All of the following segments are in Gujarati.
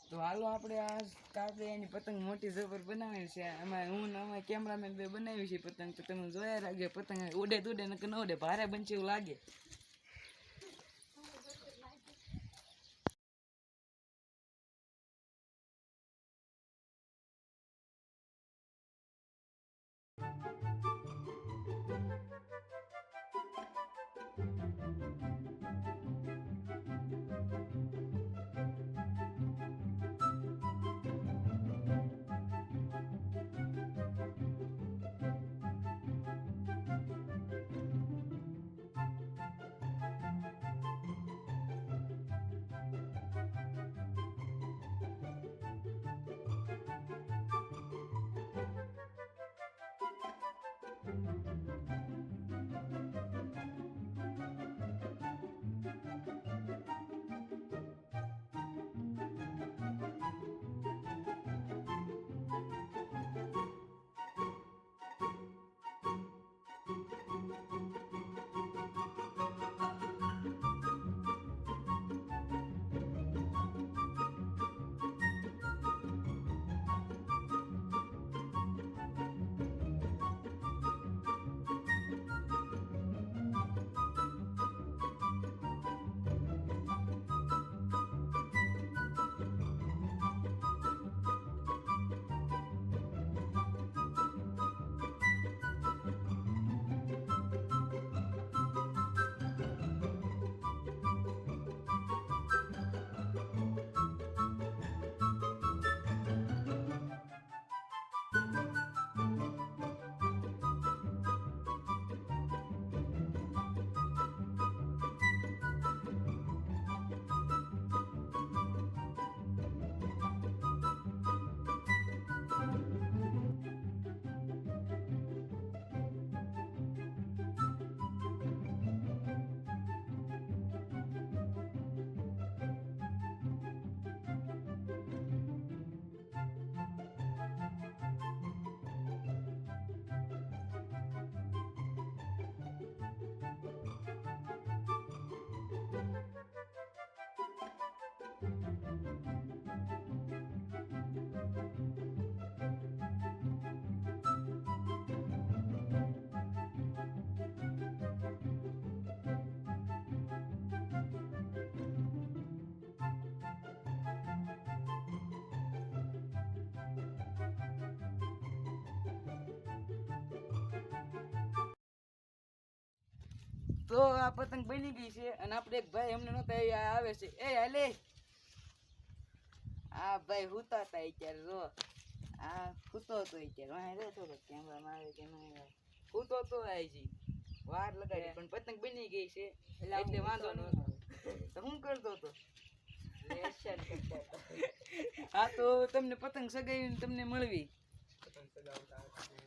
તો હાલો આપણે એની પતંગ મોટી જબર બનાવી છે. અમે કેમેરામેન બે બનાવી છે પતંગ. તો તમે જોયા રાખજો, પતંગ ઉડે ન ઉડે, ભારે બનશે એવું લાગે. તો આ પતંગ બની ગઈ છે અને આપણે એક ભાઈ એમને નહોતા આવે છે. એ હાલે આ ભાઈ હુતા હતા અત્યારે. જો આ હુતો હતો અત્યારે. વાહ રે થોડો કેમેરામાં આવે કે ના હુતો તો આજી વાર લગાડી પણ પતંગ બની ગઈ છે એટલે વાંધો નહોતો. તો હું કરતો હતો હા તો તમને પતંગ સગાવીને તમને મળવી.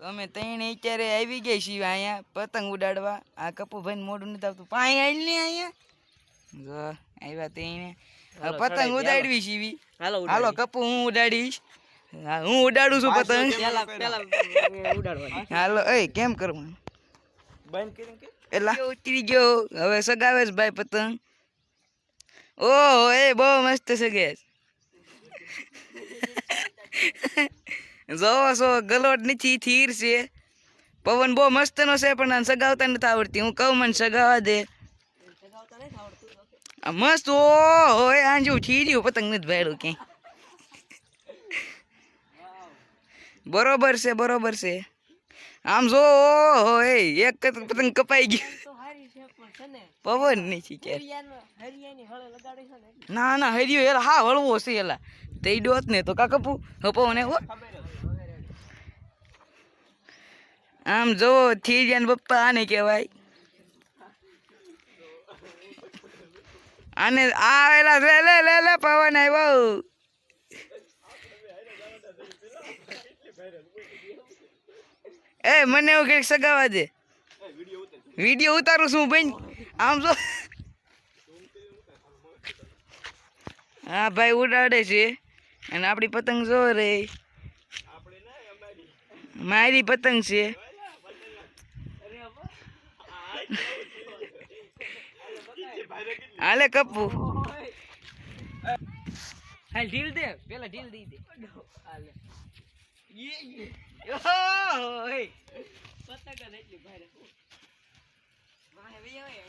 અમે ત્રણે અત્યારે આવી ગઈ છીએ અહીંયા પતંગ ઉડાડવા. આ કપુભાઈ મોઢું નથી આવતું. પાણી આવી ને અહીંયા જો આવ્યા ત્રણે પતંગ ઉડાડવી છીએ. હાલો કપુ હું ઉડાડીશ. હું ઉડાડું છું પતંગ. હાલો એ કેમ કરવાનું એટલે ઉતરી ગયો. હવે સગાવે છે ભાઈ પતંગ. ઓહો એ બહુ મસ્ત સગે જોવો છો ગલોટ નથી થીર છે. પવન બહુ મસ્ત નો છે પણ સગાવતા નથી આવડતી. હું કહું મને સગાવા દે. મસ્ત ઓહો આંજુ ઠીર્યું પતંગ નથી ભાડ્યું ક્યાંય. બરોબર છે બરોબર છે. આમ જો ઓહો એ એક પતંગ કપાઈ ગયું. પવન નથી ના ના હરિયો એલા હા હળવો છે એલા તે ડોત ને તો કાકપુ પવન એવો. આમ જો થી જાય પપ્પા આને કહેવાય. આને આવેલા લે લે લે લે પવન આવ્યો. એ મને એવું કંઈક સગાવા દે. વિડીયો ઉતારું છું બેન. આમ જો હા ભાઈ ઉડાડે છે અને આપણી પતંગ જો રે મારી પતંગ છે. હાલે કપુ હાલ ઢીલ દે પેલા ઢીલ દઈ દે હાલે ઓય પતંગ એટલી ભારે વાહે વે આવે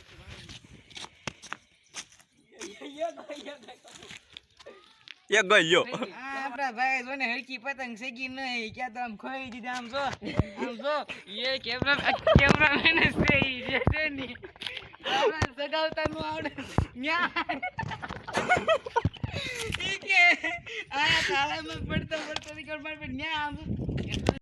એક ગયો આપડા ભાઈ જોને હરકી પતંગ સગી નહીં ક્યાં તો આમ ખોઈ દીધા આમ જો એ કેમેરા મેન છે ઈ છે ની સગાવતા નું આવડે ન્યા ઈ કે આ તાળામાં પડતો નીકળ માર ન્યા આમ